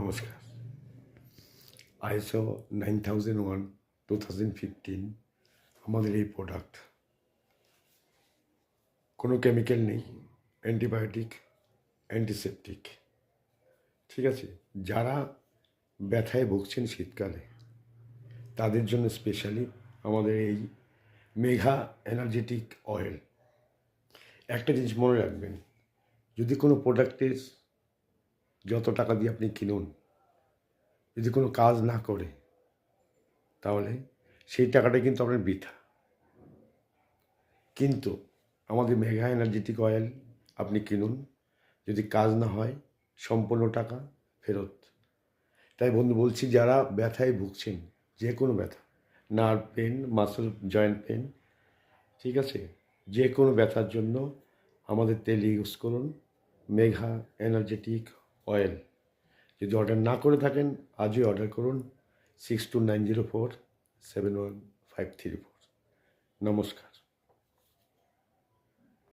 নমস্কার। ISO 9001:2015 আমাদের এই প্রোডাক্ট। কোনো কেমিক্যাল নেই, অ্যান্টিবায়োটিক, অ্যান্টিসেপটিক। ঠিক আছে? যারা ব্যথায় ভুগছেন শীতকালে তাদের জন্য স্পেশালি আমাদের এই মেঘা এনার্জেটিক অয়েল। একটা জিনিস মনে রাখবেন, যদি কোনো প্রোডাক্টের যত টাকা দিয়ে আপনি কিনুন, যদি কোনো কাজ না করে তাহলে সেই টাকাটা কিন্তু আপনার বৃথা। কিন্তু আমাদের মেঘা এনার্জেটিক অয়েল আপনি কিনুন, যদি কাজ না হয় সম্পূর্ণ টাকা ফেরত। তাই বন্ধু বলছি, যারা ব্যথায় ভুগছেন, যে কোনো ব্যথা, nerve pain, muscle joint pain, ঠিক আছে, যে কোনো ব্যথার জন্য আমাদের তেল ইউজ করুন, মেঘা এনার্জেটিক অয়েল। যদি অর্ডার না করে থাকেন আজই অর্ডার করুন 6290471534। নমস্কার।